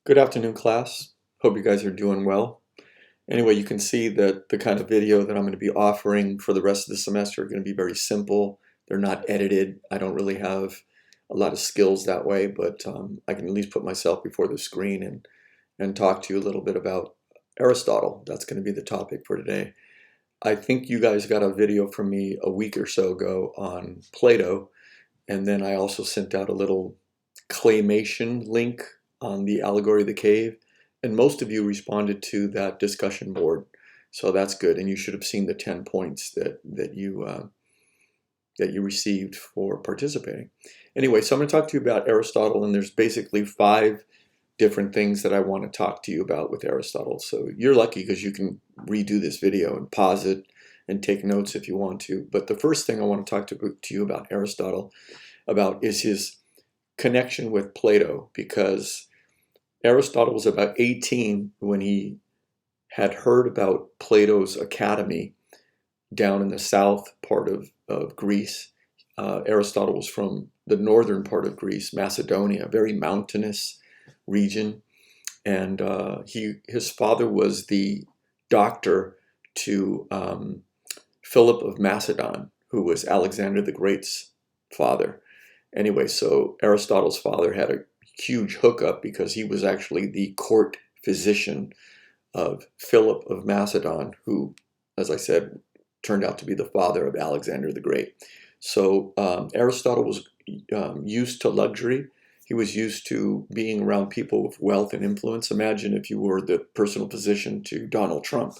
Good afternoon, class. Hope you guys are doing well. Anyway, you can see that the kind of video that I'm going to be offering for the rest of the semester are going to be very simple. They're not edited. I don't really have a lot of skills that way, but I can at least put myself before the screen and talk to you a little bit about Aristotle. That's going to be the topic for today. I think you guys got a video from me a week or so ago on Plato, and then I also sent out a little claymation link on the allegory of the cave, and most of you responded to that discussion board, so that's good. And you should have seen the 10 points that you received for participating. Anyway, so I'm going to talk to you about Aristotle, and there's basically 5 different things that I want to talk to you about with Aristotle. So you're lucky because you can redo this video and pause it and take notes if you want to. But the first thing I want to talk to you about Aristotle about is his connection with Plato, because Aristotle was about 18 when he had heard about Plato's academy down in the south part of Greece. Aristotle was from the northern part of Greece, Macedonia, a very mountainous region. And his father was the doctor to Philip of Macedon, who was Alexander the Great's father. Anyway, so Aristotle's father had a huge hookup because he was actually the court physician of Philip of Macedon, who, as I said, turned out to be the father of Alexander the Great. So Aristotle was used to luxury. He was used to being around people with wealth and influence. Imagine if you were the personal physician to Donald Trump.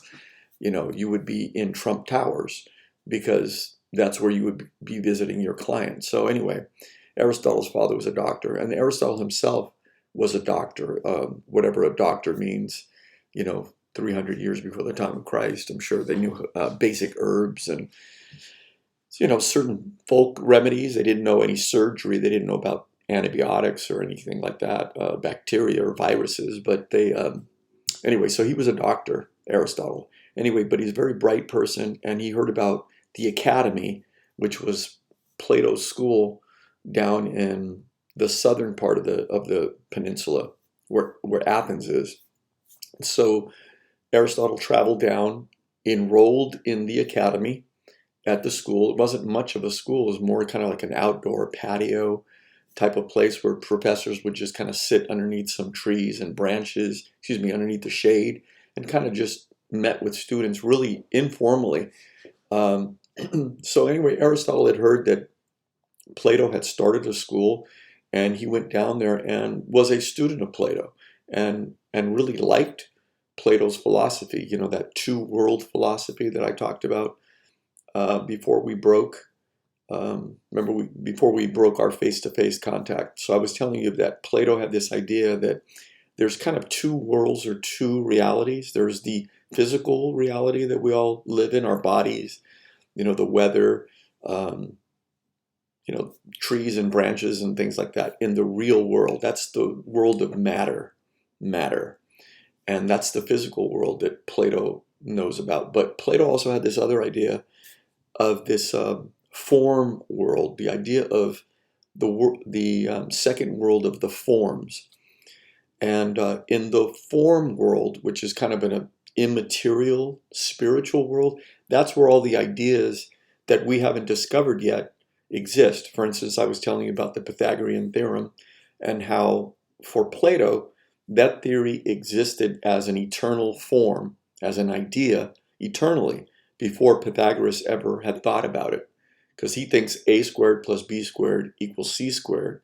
You would be in Trump Towers because that's where you would be visiting your clients. So anyway, Aristotle's father was a doctor, and Aristotle himself was a doctor, whatever a doctor means, 300 years before the time of Christ. I'm sure they knew basic herbs and, certain folk remedies. They didn't know any surgery. They didn't know about antibiotics or anything like that, bacteria or viruses. But anyway, so he was a doctor, Aristotle. Anyway, but he's a very bright person, and he heard about the academy, which was Plato's school down in the southern part of the peninsula where Athens is. So Aristotle traveled down, enrolled in the academy at the school. It wasn't much of a school. It was more kind of like an outdoor patio type of place where professors would just kind of sit underneath some trees and branches, underneath the shade, and kind of just met with students really informally. So anyway, Aristotle had heard that Plato had started a school, and he went down there and was a student of Plato and really liked Plato's philosophy, that two-world philosophy that I talked about before we broke. Before we broke our face-to-face contact. So I was telling you that Plato had this idea that there's kind of 2 worlds or 2 realities. There's the physical reality that we all live in, our bodies, the weather, trees and branches and things like that. In the real world, that's the world of matter. And that's the physical world that Plato knows about. But Plato also had this other idea of this form world, the idea of the second world of the forms. And in the form world, which is kind of an immaterial spiritual world, that's where all the ideas that we haven't discovered yet exist. For instance, I was telling you about the Pythagorean theorem and how for Plato, that theory existed as an eternal form, as an idea, eternally, before Pythagoras ever had thought about it. Because he thinks a squared plus b squared equals c squared.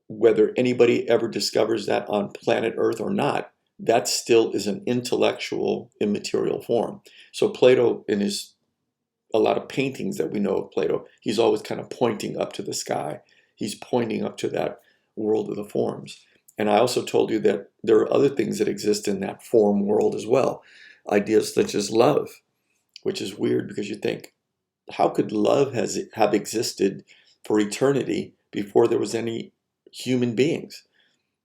Whether anybody ever discovers that on planet Earth or not, that still is an intellectual, immaterial form. So Plato, in a lot of paintings that we know of Plato, he's always kind of pointing up to the sky. He's pointing up to that world of the forms. And I also told you that there are other things that exist in that form world as well. Ideas such as love, which is weird because you think, how could love have existed for eternity before there was any human beings?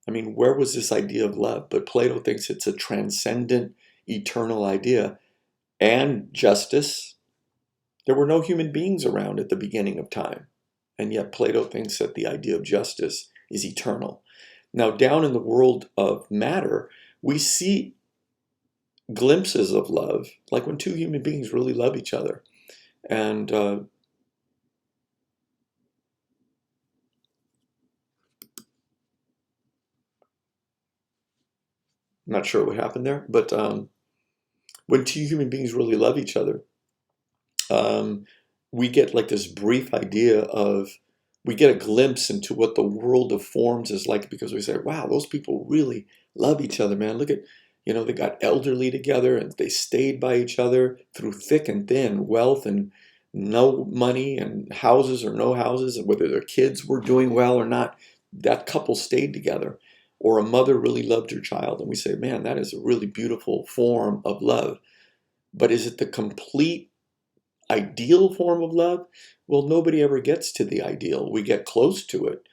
I mean, where was this idea of love? But Plato thinks it's a transcendent, eternal idea. And justice. There were no human beings around at the beginning of time. And yet Plato thinks that the idea of justice is eternal. Now, down in the world of matter, we see glimpses of love, like when two human beings really love each other. And I'm not sure what happened there, but when two human beings really love each other, um, we get like this brief idea of, we get a glimpse into what the world of forms is like, because we say, wow, those people really love each other, man. Look at, they got elderly together and they stayed by each other through thick and thin, wealth and no money, and houses or no houses, and whether their kids were doing well or not, that couple stayed together. Or a mother really loved her child, and we say, man, that is a really beautiful form of love. But is it the complete ideal form of love? Well, nobody ever gets to the ideal. We get close to it.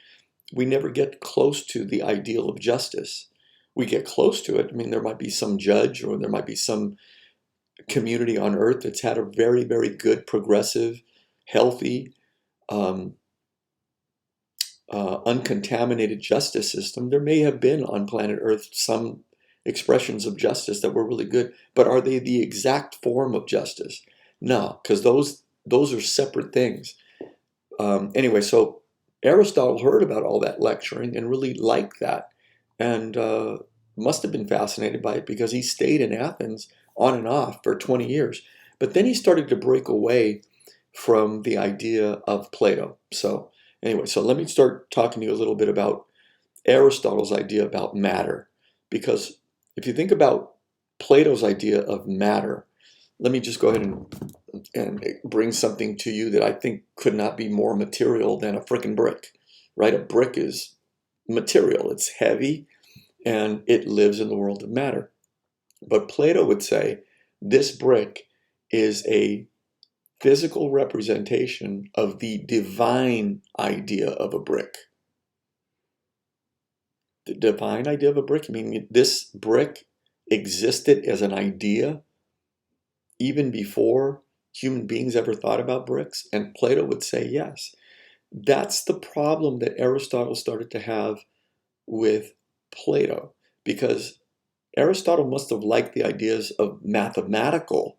We never get close to the ideal of justice. We get close to it. I mean, there might be some judge, or there might be some community on earth that's had a very, very good, progressive, healthy, um, uncontaminated justice system. There may have been on planet Earth some expressions of justice that were really good, but are they the exact form of justice? No, because those are separate things. Anyway, so Aristotle heard about all that lecturing and really liked that, and must have been fascinated by it, because he stayed in Athens on and off for 20 years. But then he started to break away from the idea of Plato. So anyway, so let me start talking to you a little bit about Aristotle's idea about matter. Because if you think about Plato's idea of matter, let me just go ahead and bring something to you that I think could not be more material than a frickin' brick, right? A brick is material, it's heavy, and it lives in the world of matter. But Plato would say this brick is a physical representation of the divine idea of a brick. The divine idea of a brick, I mean, this brick existed as an idea even before human beings ever thought about bricks? And Plato would say yes. That's the problem that Aristotle started to have with Plato, because Aristotle must have liked the ideas of mathematical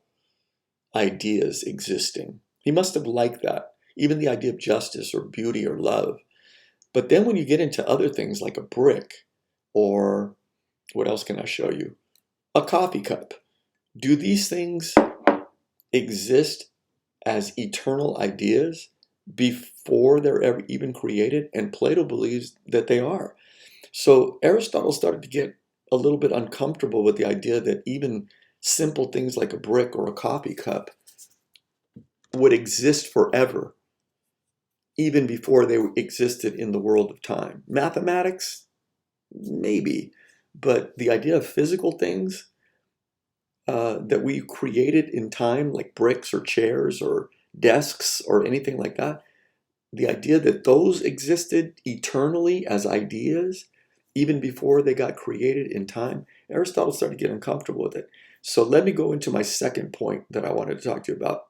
ideas existing. He must have liked that, even the idea of justice or beauty or love. But then when you get into other things like a brick, or what else can I show you? A coffee cup. Do these things exist as eternal ideas before they're ever even created? And Plato believes that they are. So Aristotle started to get a little bit uncomfortable with the idea that even simple things like a brick or a coffee cup would exist forever, even before they existed in the world of time. Mathematics, maybe, but the idea of physical things that we created in time, like bricks or chairs or desks or anything like that, the idea that those existed eternally as ideas, even before they got created in time, Aristotle started to get uncomfortable with it. So let me go into my second point that I wanted to talk to you about,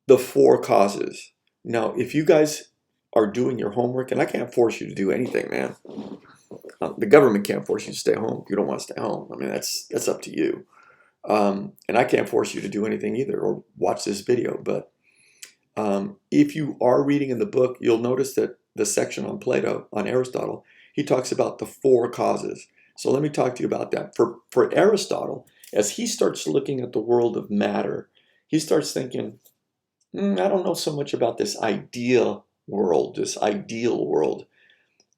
the four causes. Now, if you guys are doing your homework, and I can't force you to do anything, man. The government can't force you to stay home if you don't want to stay home. I mean, that's up to you. And I can't force you to do anything either, or watch this video. But if you are reading in the book, you'll notice that the section on Plato, on Aristotle, he talks about the four causes. So let me talk to you about that. For Aristotle, as he starts looking at the world of matter, he starts thinking, I don't know so much about this ideal world.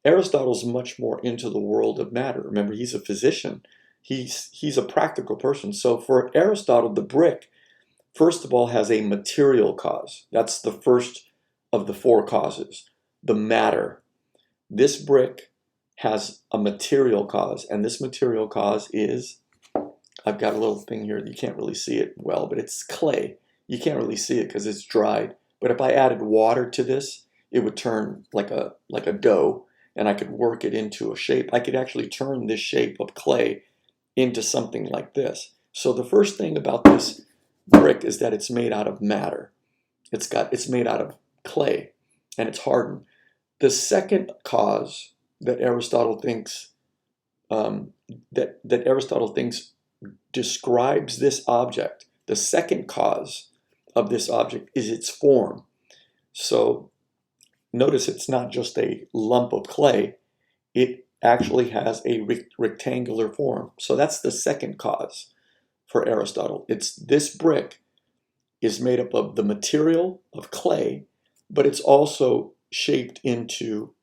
Aristotle's much more into the world of matter. Remember, he's a physician. He's a practical person. So for Aristotle, the brick, first of all, has a material cause. That's the first of the four causes, the matter. This brick has a material cause, and this material cause is, I've got a little thing here, you can't really see it well, but it's clay. You can't really see it because it's dried. But if I added water to this, it would turn like a dough, and I could work it into a shape. I could actually turn this shape of clay into something like this. So the first thing about this brick is that it's made out of matter. It's made out of clay, and it's hardened. The second cause that Aristotle thinks that Aristotle thinks describes this object. The second cause of this object is its form. So notice it's not just a lump of clay, it actually has a rectangular form. So that's the second cause for Aristotle. It's this brick is made up of the material of clay, but it's also shaped into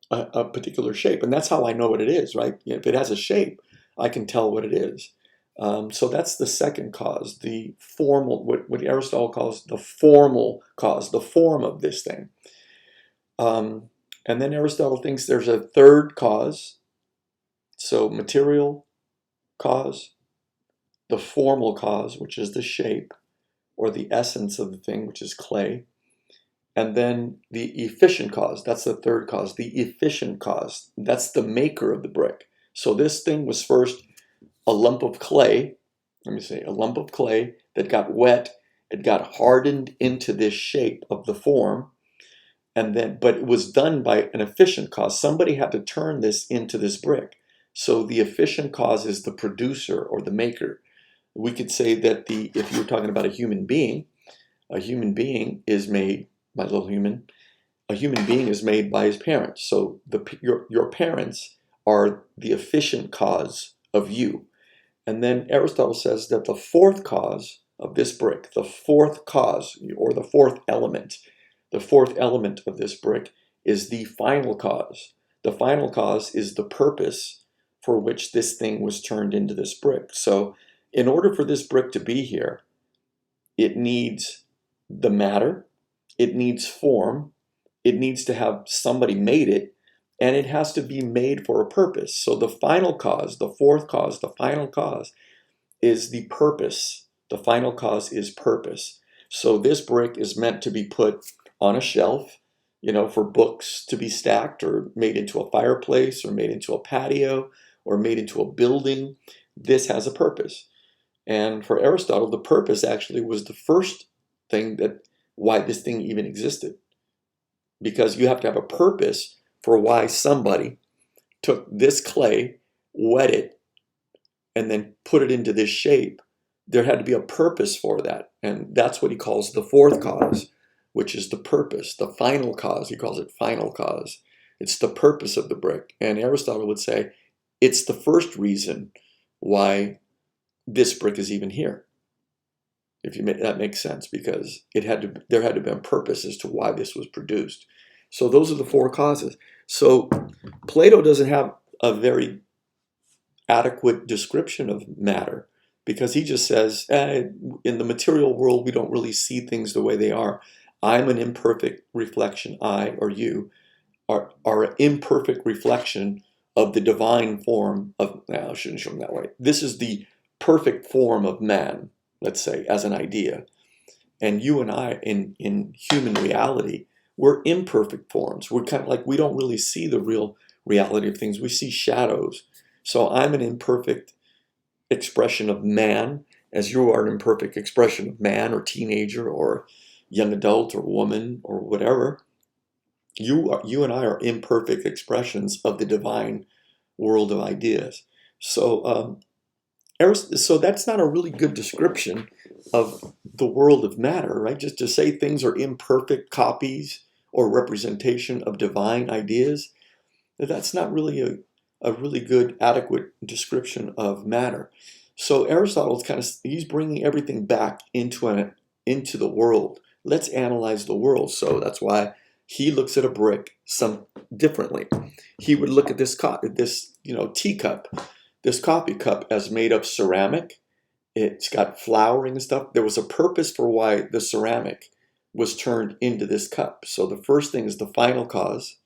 a particular shape. And that's how I know what it is, right? If it has a shape, I can tell what it is. So that's the second cause, the formal, what Aristotle calls the formal cause, the form of this thing. And then Aristotle thinks there's a third cause, so material cause, the formal cause, which is the shape or the essence of the thing, which is clay, and then the efficient cause, that's the third cause, the efficient cause, that's the maker of the brick. So this thing was first a lump of clay, let me say, a lump of clay that got wet, it got hardened into this shape of the form, and then, but it was done by an efficient cause. Somebody had to turn this into this brick. So the efficient cause is the producer or the maker. We could say that if you were talking about a human being is made, my little human, a human being is made by his parents. So your parents are the efficient cause of you. And then Aristotle says that the fourth cause of this brick, the fourth cause or the fourth element of this brick is the final cause. The final cause is the purpose for which this thing was turned into this brick. So in order for this brick to be here, it needs the matter, it needs form, it needs to have somebody made it, and it has to be made for a purpose. So the final cause, the fourth cause, the final cause is the purpose. The final cause is purpose. So this brick is meant to be put on a shelf, for books to be stacked or made into a fireplace or made into a patio or made into a building. This has a purpose. And for Aristotle, the purpose actually was the first thing why this thing even existed. Because you have to have a purpose for why somebody took this clay, wet it, and then put it into this shape. There had to be a purpose for that. And that's what he calls the fourth cause, which is the purpose, the final cause. He calls it final cause. It's the purpose of the brick. And Aristotle would say it's the first reason why this brick is even here. That makes sense, because there had to be a purpose as to why this was produced. So those are the four causes. So Plato doesn't have a very adequate description of matter, because he just says, in the material world, we don't really see things the way they are. I'm an imperfect reflection, I or you are an imperfect reflection of the divine form of, I shouldn't show them that way. This is the perfect form of man, let's say, as an idea. And you and I, in human reality, we're imperfect forms. We're kind of like, we don't really see the real reality of things. We see shadows. So I'm an imperfect expression of man, as you are an imperfect expression of man or teenager or young adult or woman or whatever. You and I are imperfect expressions of the divine world of ideas. So that's not a really good description of the world of matter, right? Just to say things are imperfect copies or representation of divine ideas, that's not really a really good, adequate description of matter. So Aristotle's he's bringing everything back into the world. Let's analyze the world. So that's why he looks at a brick some differently. He would look at this teacup, this coffee cup, as made of ceramic. It's got flowering and stuff. There was a purpose for why the ceramic was turned into this cup. So the first thing is the final cause.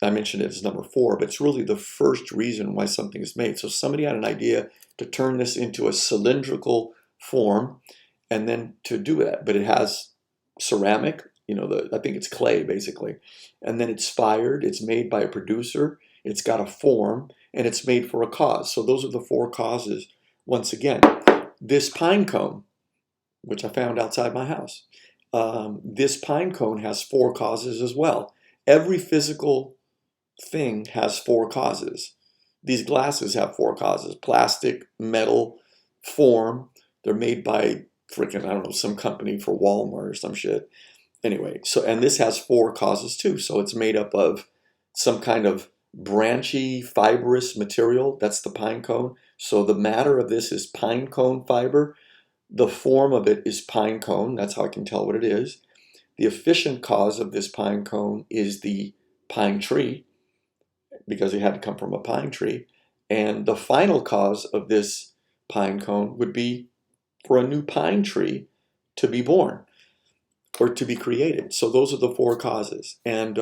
I mentioned it as number 4, but it's really the first reason why something is made. So somebody had an idea to turn this into a cylindrical form, and then to do that. But it has ceramic, I think it's clay basically. And then it's fired, it's made by a producer, it's got a form, and it's made for a cause. So those are the 4 causes. Once again, this pine cone, which I found outside my house, this pine cone has 4 causes as well. Every physical thing has 4 causes. These glasses have four causes: plastic, metal, form. They're made by freaking, I don't know, some company for Walmart or some shit. Anyway, so, and this has four causes too. So it's made up of some kind of branchy, fibrous material. That's the pine cone. So the matter of this is pine cone fiber. The form of it is pine cone. That's how I can tell what it is. The efficient cause of this pine cone is the pine tree, because it had to come from a pine tree. And the final cause of this pine cone would be for a new pine tree to be born or to be created. So those are the four causes. And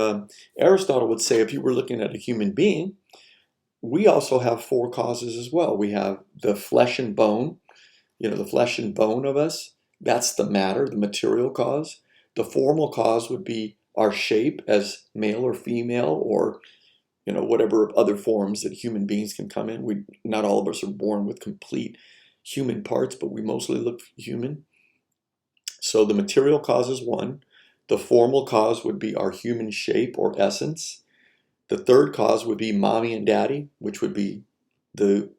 Aristotle would say if you were looking at a human being, we also have four causes as well. We have the flesh and bone, the flesh and bone of us. That's the matter, the material cause. The formal cause would be our shape as male or female, or whatever other forms that human beings can come in. Not all of us are born with complete human parts, but we mostly look human. So the material cause is one. The formal cause would be our human shape or essence. The third cause would be mommy and daddy, which would be the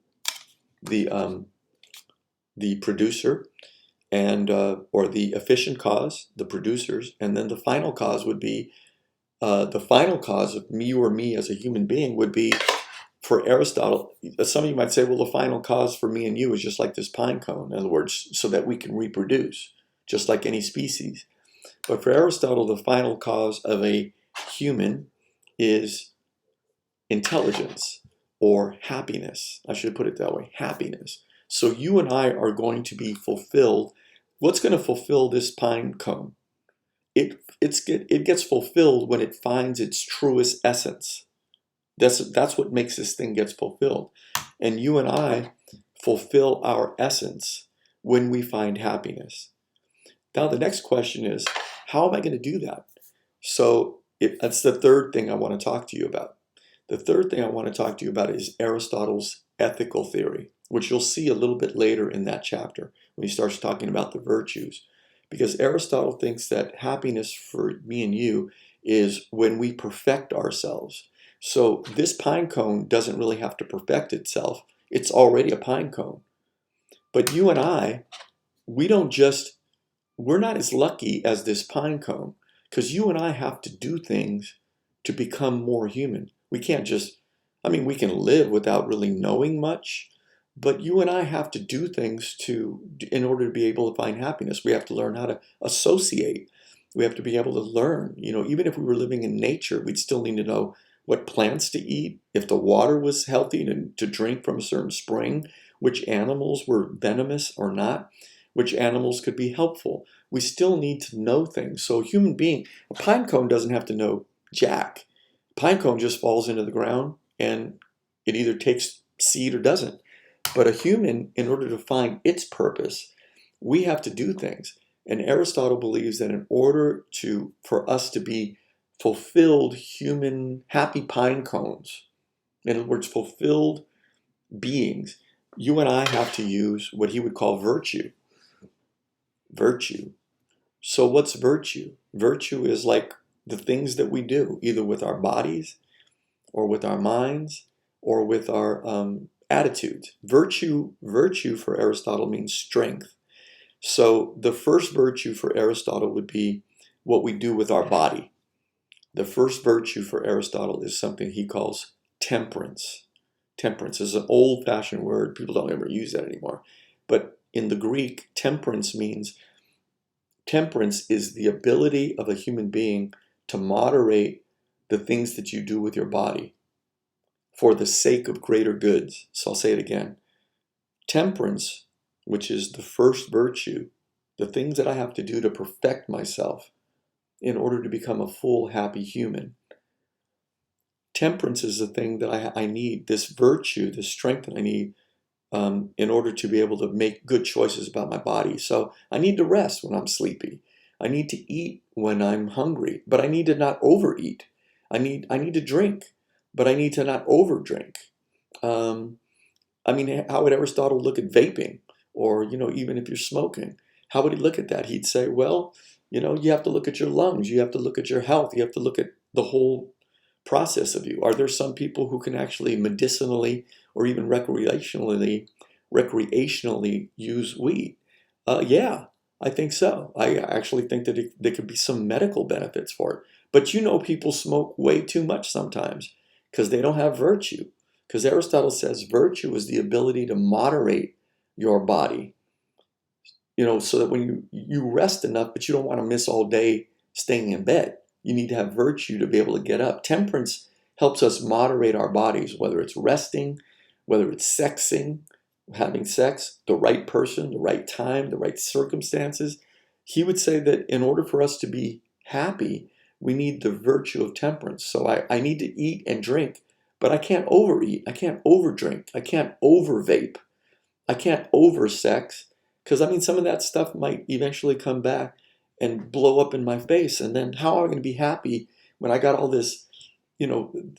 producer, and or the efficient cause, the producers. And then the final cause would be the final cause of you or me as a human being would be, for Aristotle, some of you might say, well, the final cause for me and you is just like this pine cone. In other words, so that we can reproduce, just like any species. But for Aristotle, the final cause of a human is intelligence or happiness. I should put it that way, happiness. So you and I are going to be fulfilled. What's going to fulfill this pine cone? It gets fulfilled when it finds its truest essence. That's what makes this thing gets fulfilled. And you and I fulfill our essence when we find happiness. Now the next question is, how am I going to do that? So that's the third thing I want to talk to you about. The third thing I want to talk to you about is Aristotle's ethical theory, which you'll see a little bit later in that chapter when he starts talking about the virtues. Because Aristotle thinks that happiness for me and you is when we perfect ourselves. So this pine cone doesn't really have to perfect itself. It's already a pine cone. But you and I, we're not as lucky as this pine cone, because you and I have to do things to become more human. We can't just, we can live without really knowing much, but you and I have to do things in order to be able to find happiness. We have to learn how to associate. We have to be able to learn. Even if we were living in nature, we'd still need to know what plants to eat, if the water was healthy to drink from a certain spring, which animals were venomous or not, which animals could be helpful. We still need to know things. So a human being, a pine cone doesn't have to know jack. Pine cone just falls into the ground and it either takes seed or doesn't. But a human, in order to find its purpose, we have to do things. And Aristotle believes that in order for us to be fulfilled human, happy pine cones, in other words, fulfilled beings, you and I have to use what he would call virtue. Virtue. So what's virtue? Virtue is like the things that we do, either with our bodies or with our minds or with our attitudes. Virtue for Aristotle means strength. So the first virtue for Aristotle would be what we do with our body. The first virtue for Aristotle is something he calls temperance. Temperance is an old-fashioned word. People don't ever use that anymore. But in the Greek, temperance is the ability of a human being to moderate the things that you do with your body for the sake of greater goods. So I'll say it again. Temperance, which is the first virtue, the things that I have to do to perfect myself in order to become a full, happy human. Temperance is the thing that I need, this virtue, this strength that I need in order to be able to make good choices about my body. So I need to rest when I'm sleepy. I need to eat when I'm hungry, but I need to not overeat. I need to drink, but I need to not overdrink. How would Aristotle look at vaping? Or, even if you're smoking, how would he look at that? He'd say, well, you have to look at your lungs. You have to look at your health. You have to look at the whole process of you? Are there some people who can actually medicinally or even recreationally use weed? Yeah, I think so. I actually think that there could be some medical benefits for it. But you know, people smoke way too much sometimes because they don't have virtue. Because Aristotle says virtue is the ability to moderate your body, so that when you rest enough, but you don't want to miss all day staying in bed. You need to have virtue to be able to get up. Temperance helps us moderate our bodies, whether it's resting, whether it's sexing, having sex, the right person, the right time, the right circumstances. He would say that in order for us to be happy, we need the virtue of temperance. So I need to eat and drink, but I can't overeat. I can't overdrink. I can't over vape. I can't over sex, because I mean, some of that stuff might eventually come back and blow up in my face. And then how am I going to be happy when I got all this,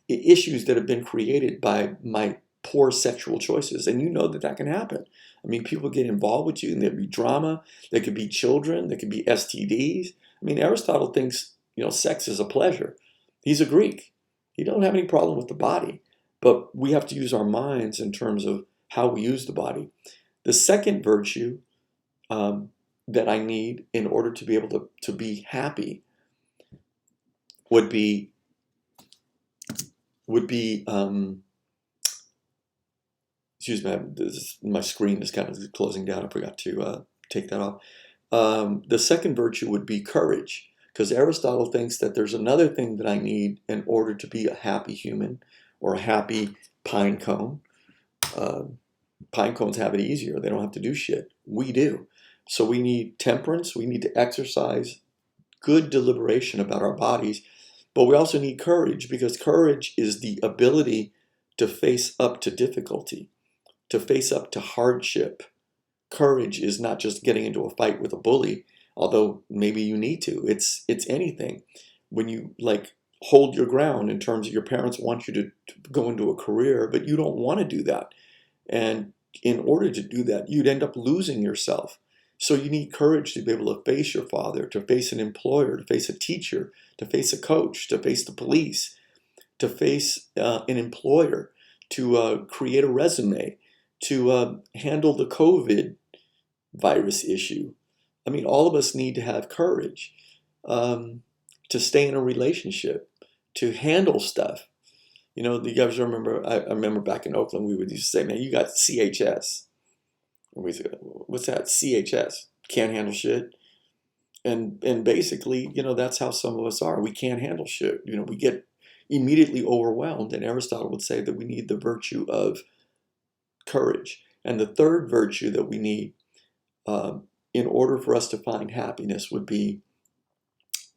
issues that have been created by my poor sexual choices? And you know that that can happen. I mean, people get involved with you and there'd be drama. There could be children. There could be STDs. I mean, Aristotle thinks, sex is a pleasure. He's a Greek. He don't have any problem with the body, but we have to use our minds in terms of how we use the body. The second virtue that I need in order to be able to be happy would be excuse me, my screen is kind of closing down. I forgot to take that off. The second virtue would be courage, because Aristotle thinks that there's another thing that I need in order to be a happy human or a happy pine cone. Pine cones have it easier. They don't have to do shit. We do. So we need temperance. We need to exercise good deliberation about our bodies. But we also need courage, because courage is the ability to face up to difficulty, to face up to hardship. Courage is not just getting into a fight with a bully, although maybe you need to. It's anything. When you hold your ground in terms of your parents want you to go into a career, but you don't want to do that. And in order to do that, you'd end up losing yourself. So you need courage to be able to face your father, to face an employer, to face a teacher, to face a coach, to face the police, to face an employer, to create a resume, to handle the COVID virus issue. I mean, all of us need to have courage to stay in a relationship, to handle stuff. You guys remember, I remember back in Oakland, we would used to say, man, you got CHS. We said, what's that? CHS. Can't handle shit. And basically, that's how some of us are. We can't handle shit. We get immediately overwhelmed. And Aristotle would say that we need the virtue of courage. And the third virtue that we need in order for us to find happiness would be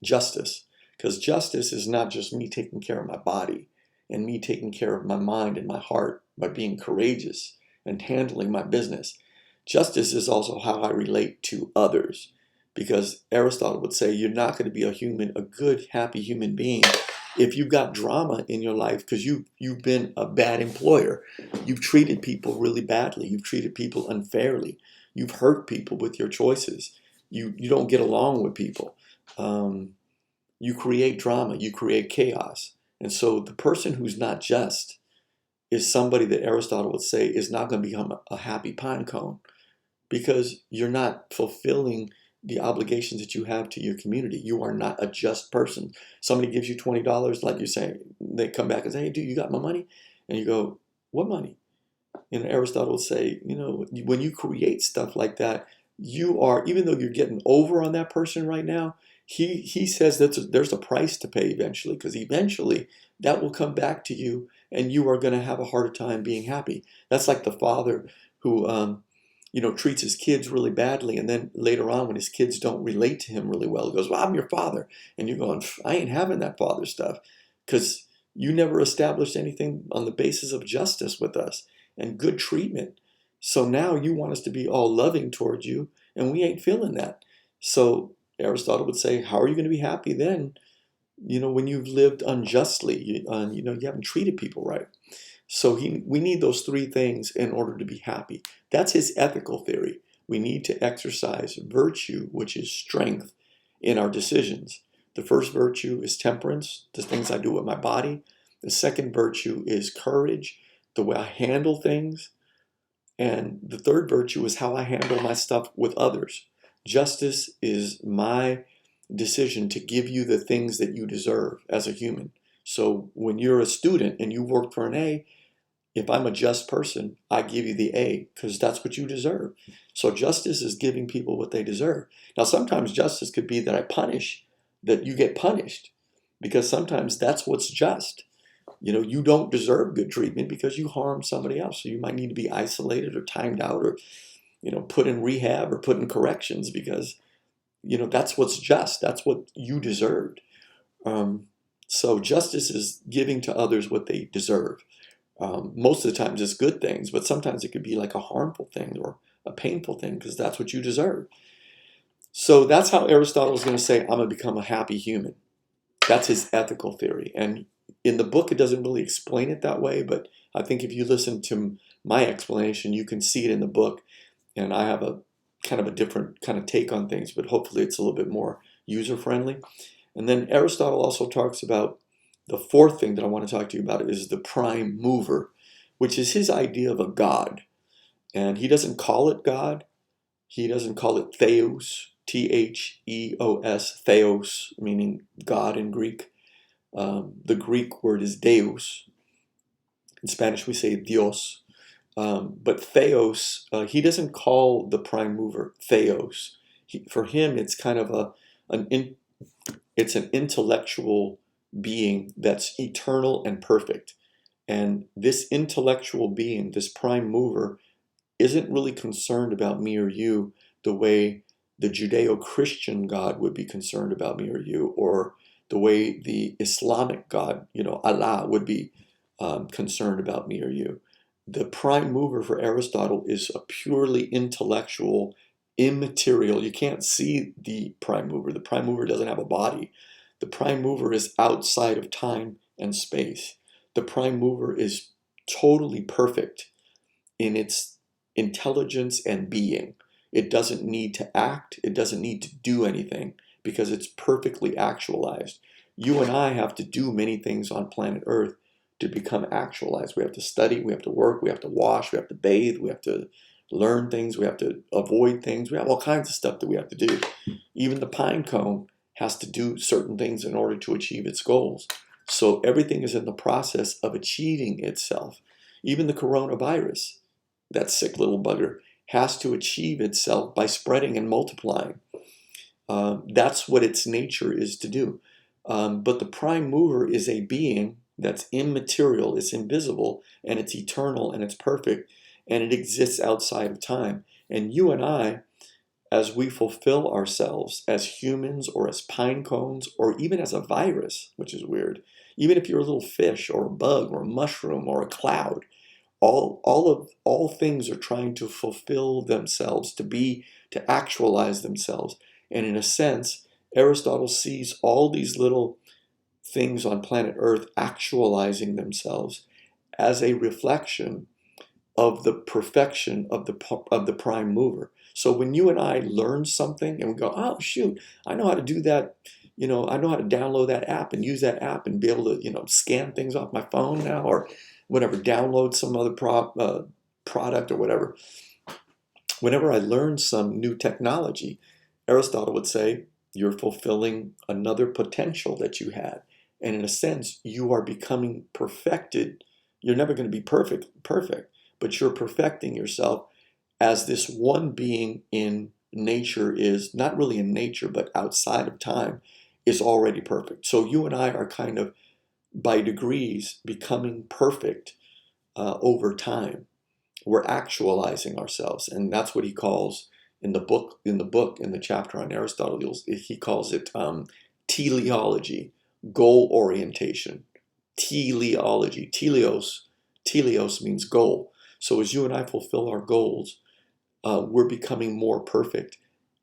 justice. Because justice is not just me taking care of my body and me taking care of my mind and my heart by being courageous and handling my business. Justice is also how I relate to others, because Aristotle would say you're not going to be a good, happy human being if you've got drama in your life because you've been a bad employer. You've treated people really badly. You've treated people unfairly. You've hurt people with your choices. You don't get along with people. You create drama. You create chaos. And so the person who's not just is somebody that Aristotle would say is not going to become a happy pine cone, because you're not fulfilling the obligations that you have to your community. You are not a just person. Somebody gives you $20, like you're saying, they come back and say, hey, dude, you got my money? And you go, what money? And Aristotle would say, when you create stuff like that, you are, even though you're getting over on that person right now, he says that there's a price to pay eventually, because eventually that will come back to you and you are going to have a harder time being happy. That's like the father who treats his kids really badly, and then later on when his kids don't relate to him really well, he goes, well, I'm your father. And you're going, I ain't having that father stuff, because you never established anything on the basis of justice with us and good treatment. So now you want us to be all loving towards you, and we ain't feeling that. So Aristotle would say, how are you going to be happy then, when you've lived unjustly, you haven't treated people right? So we need those three things in order to be happy. That's his ethical theory. We need to exercise virtue, which is strength, in our decisions. The first virtue is temperance, the things I do with my body. The second virtue is courage, the way I handle things. And the third virtue is how I handle my stuff with others. Justice is my decision to give you the things that you deserve as a human. So when you're a student and you work for an A, if I'm a just person, I give you the A because that's what you deserve. So justice is giving people what they deserve. Now, sometimes justice could be that I punish, that you get punished, because sometimes that's what's just. You don't deserve good treatment because you harmed somebody else. So you might need to be isolated or timed out or, put in rehab or put in corrections because, that's what's just. That's what you deserved. So justice is giving to others what they deserve. Most of the times it's good things, but sometimes it could be like a harmful thing or a painful thing because that's what you deserve. So that's how Aristotle is going to say, I'm going to become a happy human. That's his ethical theory. And in the book, it doesn't really explain it that way, but I think if you listen to my explanation, you can see it in the book. And I have a kind of a different kind of take on things, but hopefully it's a little bit more user-friendly. And then Aristotle also talks about the fourth thing that I want to talk to you about is the prime mover, which is his idea of a god. And he doesn't call it God. He doesn't call it theos, Theos, theos, meaning God in Greek. The Greek word is deus. In Spanish, we say Dios. But theos, he doesn't call the prime mover theos. For him, it's kind of it's an intellectual being that's eternal and perfect. And this intellectual being, this prime mover, isn't really concerned about me or you the way the Judeo-Christian God would be concerned about me or you, or the way the Islamic God, Allah, would be concerned about me or you. The prime mover for Aristotle is a purely intellectual, immaterial. You can't see the prime mover. The prime mover doesn't have a body. The prime mover is outside of time and space. The prime mover is totally perfect in its intelligence and being. It doesn't need to act. It doesn't need to do anything because it's perfectly actualized. You and I have to do many things on planet Earth to become actualized. We have to study, we have to work, we have to wash, we have to bathe, we have to learn things, we have to avoid things. We have all kinds of stuff that we have to do. Even the pine cone has to do certain things in order to achieve its goals. So everything is in the process of achieving itself. Even the coronavirus, that sick little bugger, has to achieve itself by spreading and multiplying. That's what its nature is to do. But the prime mover is a being that's immaterial, it's invisible, and it's eternal, and it's perfect, and it exists outside of time. And you and I, as we fulfill ourselves as humans or as pine cones or even as a virus, which is weird, even if you're a little fish or a bug or a mushroom or a cloud, all things are trying to fulfill themselves, to actualize themselves. And in a sense, Aristotle sees all these little things on planet Earth actualizing themselves as a reflection of the perfection of the prime mover. So when you and I learn something and we go, oh shoot, I know how to do that. I know how to download that app and use that app and be able to, scan things off my phone now or whatever, download some other product or whatever. Whenever I learn some new technology, Aristotle would say, you're fulfilling another potential that you had. And in a sense, you are becoming perfected. You're never going to be perfect, but you're perfecting yourself as this one being in nature is, not really in nature, but outside of time, is already perfect. So you and I are kind of, by degrees, becoming perfect over time. We're actualizing ourselves, and that's what he calls in the chapter on Aristotle, he calls it teleology, goal orientation. Teleology. Teleos means goal. So as you and I fulfill our goals, we're becoming more perfect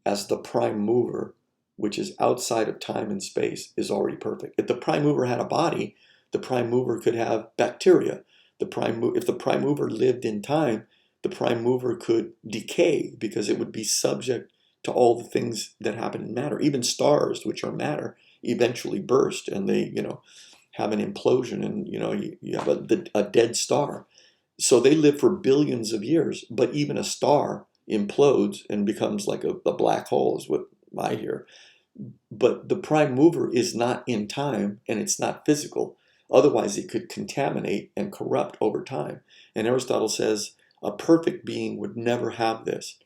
as the prime mover, which is outside of time and space, is already perfect. If the prime mover had a body, the prime mover could have bacteria. If the prime mover lived in time, the prime mover could decay because it would be subject to all the things that happen in matter. Even stars, which are matter, eventually burst and they, have an implosion, and you have a dead star. So they live for billions of years, but even a star implodes and becomes like a black hole, is what I hear. But the prime mover is not in time, and it's not physical. Otherwise, it could contaminate and corrupt over time. And Aristotle says a perfect being would never have this.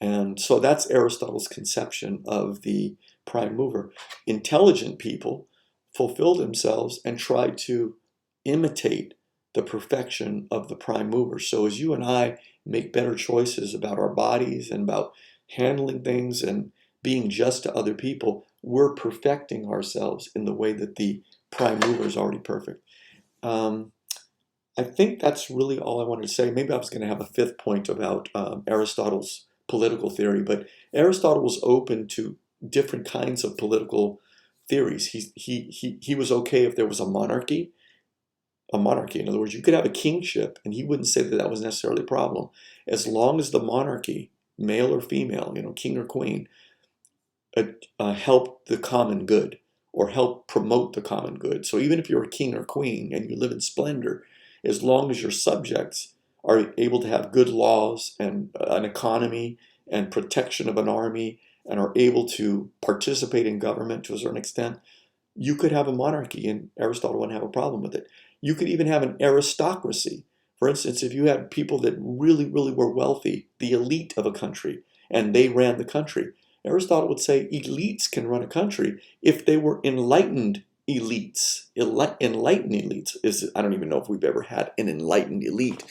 And so that's Aristotle's conception of the prime mover. Intelligent people fulfill themselves and try to imitate the perfection of the prime mover. So as you and I make better choices about our bodies and about handling things and being just to other people, we're perfecting ourselves in the way that the prime mover is already perfect. I think that's really all I wanted to say. Maybe I was going to have a fifth point about Aristotle's political theory, but Aristotle was open to different kinds of political theories. He was okay if there was a monarchy. In other words, you could have a kingship, and he wouldn't say that that was necessarily a problem, as long as the monarchy, male or female, king or queen, help the common good or help promote the common good. So even if you're a king or queen and you live in splendor, as long as your subjects are able to have good laws and an economy and protection of an army and are able to participate in government to a certain extent, you could have a monarchy, and Aristotle wouldn't have a problem with it. You could even have an aristocracy. For instance, if you had people that really, really were wealthy, the elite of a country, and they ran the country, Aristotle would say elites can run a country if they were enlightened elites. Enlightened elites I don't even know if we've ever had an enlightened elite.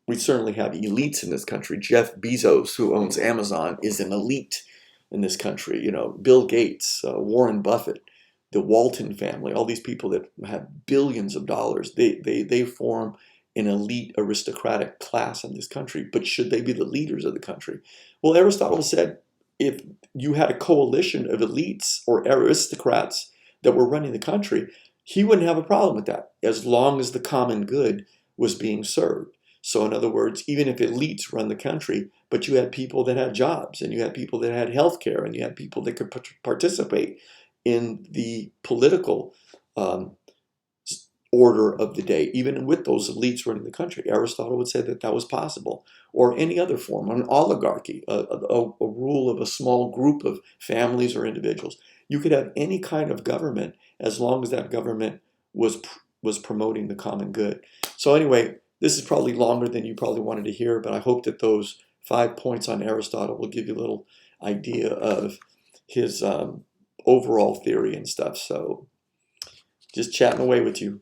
We certainly have elites in this country. Jeff Bezos, who owns Amazon, is an elite in this country. Bill Gates, Warren Buffett, the Walton family, all these people that have billions of dollars, they form an elite aristocratic class in this country. But should they be the leaders of the country? Well, Aristotle said if you had a coalition of elites or aristocrats that were running the country, he wouldn't have a problem with that, as long as the common good was being served. So in other words, even if elites run the country, but you had people that had jobs, and you had people that had health care, and you had people that could participate in the political order of the day, even with those elites running the country, Aristotle would say that that was possible. Or any other form, an oligarchy, a rule of a small group of families or individuals. You could have any kind of government as long as that government was promoting the common good. So anyway, this is probably longer than you probably wanted to hear, but I hope that those 5 points on Aristotle will give you a little idea of his overall theory and stuff. So just chatting away with you.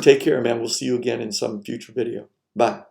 Take care, man. We'll see you again in some future video. Bye.